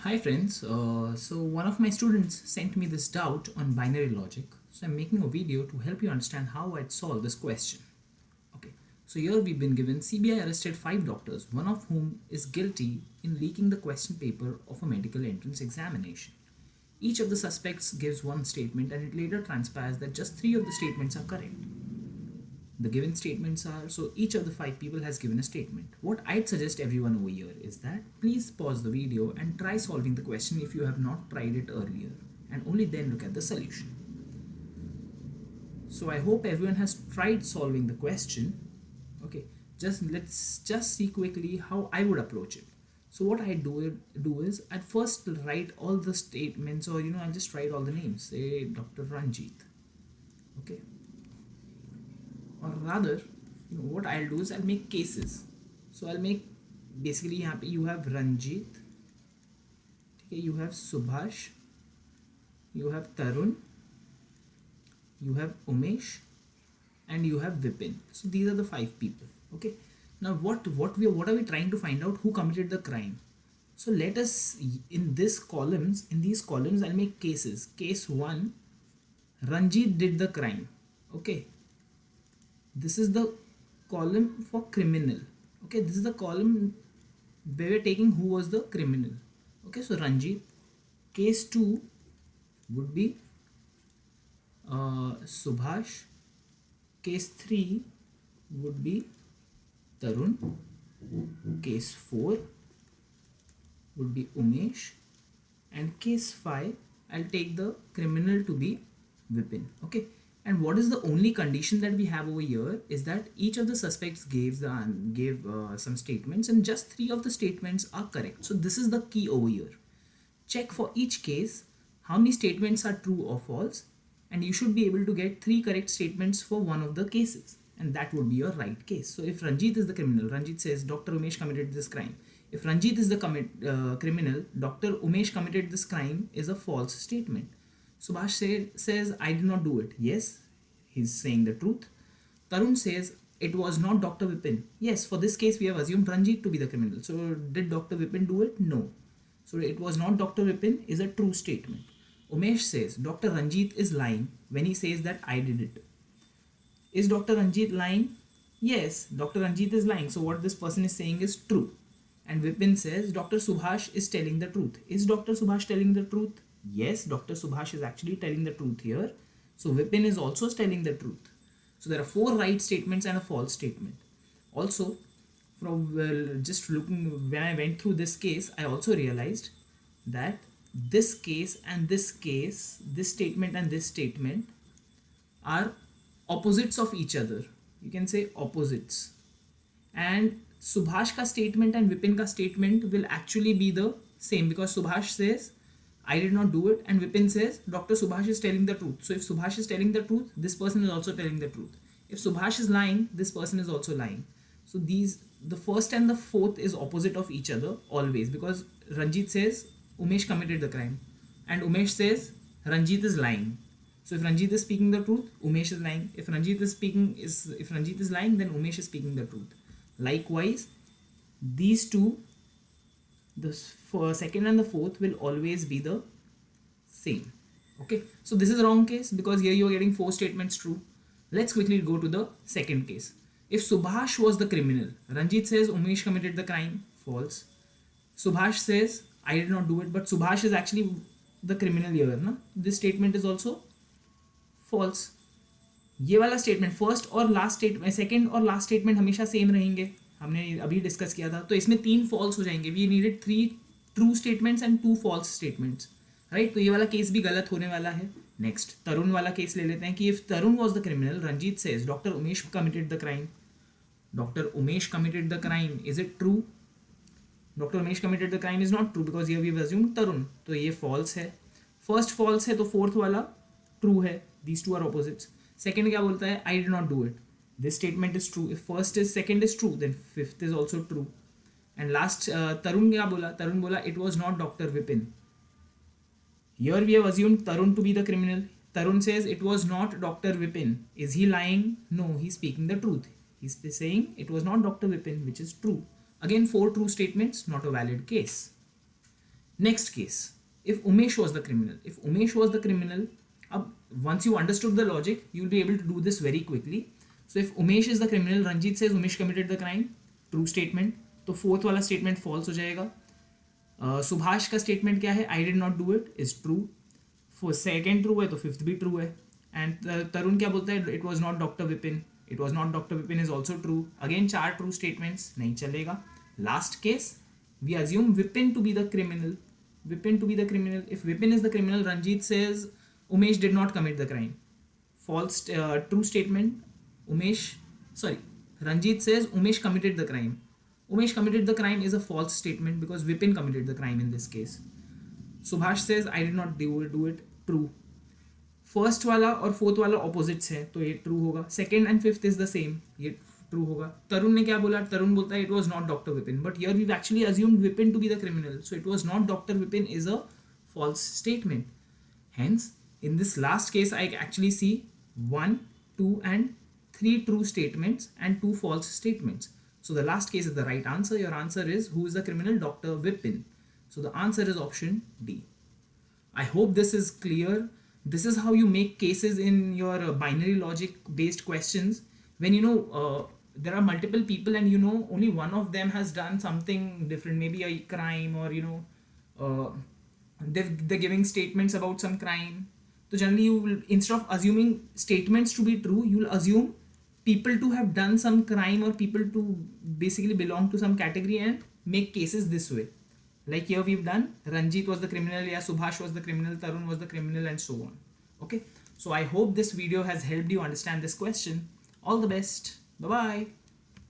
Hi friends, so one of my students sent me this doubt on binary logic. So I'm making a video to help you understand how I'd solve this question. Okay, so here we've been given CBI arrested 5 doctors, one of whom is guilty in leaking the question paper of a medical entrance examination. Each of the suspects gives one statement and it later transpires that just 3 of the statements are correct. The given statements are, so each of the 5 people has given a statement. What I'd suggest everyone over here is that please pause the video and try solving the question if you have not tried it earlier, and only then look at the solution. So I hope everyone has tried solving the question. Okay, let's just see quickly how I would approach it. So what I do is I'd first write all the statements, or I just write all the names. Say Dr. Ranjit. Okay, or rather, what I'll do is I'll make cases. So I'll make, basically you have Ranjit, okay, you have Subhash, you have Tarun, you have Umesh, and you have Vipin. So these are the 5 people. Okay, now what are we trying to find out? Who committed the crime? So let us, in these columns I'll make cases. Case 1, Ranjit did the crime. Okay, this is the column for criminal. Okay, this is the column where we're taking who was the criminal. Okay, so Ranjit. Case 2 would be Subhash. Case 3 would be Tarun. Case 4 would be Umesh, and case 5 I'll take the criminal to be Vipin. Okay, and what is the only condition that we have over here is that each of the suspects gave some statements, and just 3 of the statements are correct. So this is the key over here. Check for each case how many statements are true or false, and you should be able to get 3 correct statements for one of the cases, and that would be your right case. So if Ranjit is the criminal, Ranjit says Dr. Umesh committed this crime. If Ranjit is the criminal, Dr. Umesh committed this crime is a false statement. Subhash says, I did not do it. Yes, he's saying the truth. Tarun says, it was not Dr. Vipin. Yes, for this case, we have assumed Ranjit to be the criminal. So, did Dr. Vipin do it? No. So, it was not Dr. Vipin is a true statement. Umesh says, Dr. Ranjit is lying when he says that I did it. Is Dr. Ranjit lying? Yes, Dr. Ranjit is lying. So, what this person is saying is true. And Vipin says, Dr. Subhash is telling the truth. Is Dr. Subhash telling the truth? Yes, Dr. Subhash is actually telling the truth here. So Vipin is also telling the truth. So there are 4 right statements and a false statement. Also, just looking, when I went through this case, I also realized that this case, this statement and this statement are opposites of each other. You can say opposites. And Subhash ka statement and Vipin ka statement will actually be the same, because Subhash says I did not do it, and Vipin says Dr. Subhash is telling the truth. So if Subhash is telling the truth, this person is also telling the truth. If Subhash is lying, this person is also lying. So the first and the fourth is opposite of each other always, because Ranjit says Umesh committed the crime, and Umesh says Ranjit is lying. So if Ranjit is speaking the truth, Umesh is lying. If Ranjit is lying, then Umesh is speaking the truth. Likewise, these two, the second and the fourth, will always be the same. Okay, so this is a wrong case because here you are getting 4 statements true. Let's quickly go to the second case. If Subhash was the criminal, Ranjit says Umesh committed the crime, false. Subhash says I did not do it, but Subhash is actually the criminal here. Na? This statement is also false. ये वाला statement first और last statement, second और last statement हमेशा same रहेंगे, हमने अभी discuss किया था. तो इसमें 3 फॉल्स हो जाएंगे. We needed 3 true statements and 2 false statements, right. तो ये वाला केस भी गलत होने वाला है. नेक्स्ट तरुण वाला केस ले लेते हैं कि if Tarun was the criminal, Ranjeet says doctor Umesh committed the crime. Doctor Umesh committed the crime, is it true? Doctor Umesh committed the crime is not true because we have assumed Tarun, तो ये फॉल्स है. फर्स्ट फॉल्स है तो fourth वाला true है. These two are opposites. Second क्या बोलता है? I did not do it. This statement is true. If first is second is true, then fifth is also true. And last Tarun क्या बोला? तरुण बोला it was not doctor Vipin. Here we have assumed Tarun to be the criminal. Tarun says it was not Dr. Vipin. Is he lying? No, he's speaking the truth. He's saying it was not Dr. Vipin, which is true. Again, 4 true statements, not a valid case. Next case, if Umesh was the criminal, once you understood the logic, you'll be able to do this very quickly. So if Umesh is the criminal, Ranjit says Umesh committed the crime, true statement, तो fourth वाला statement false हो जाएगा. सुभाष का statement क्या है, I did not do it, is true. For second true है तो fifth भी true है. And तरुण क्या बोलता है, it was not Dr. Vipin is also true. Again 4 true statements, नहीं चलेगा. Last case, we assume Vipin to be the criminal. If Vipin is the criminal, Ranjit says Umesh did not commit the crime. False, true statement. Ranjit says Umesh committed the crime. Umesh committed the crime is a false statement because Vipin committed the crime in this case. Subhash says I did not do it. True. First वाला और fourth वाला opposites है तो ये true होगा. Second and fifth is the same, ये true होगा. तरुण ने क्या बोला, तरुण बोलता है it was not doctor Vipin, but here we actually assumed Vipin to be the criminal, so it was not doctor Vipin is a false statement. Hence, in this last case, I actually see 1, 2, and 3 true statements and 2 false statements. So the last case is the right answer. Your answer is, who is the criminal? Dr. Vipin. So the answer is option D. I hope this is clear. This is how you make cases in your binary logic based questions. When there are multiple people and only one of them has done something different, maybe a crime, or they're giving statements about some crime. So generally you will, instead of assuming statements to be true, you will assume people to have done some crime or people to basically belong to some category and make cases this way. Like here we've done, Ranjit was the criminal, Subhash was the criminal, Tarun was the criminal, and so on. Okay, so I hope this video has helped you understand this question. All the best. Bye-bye.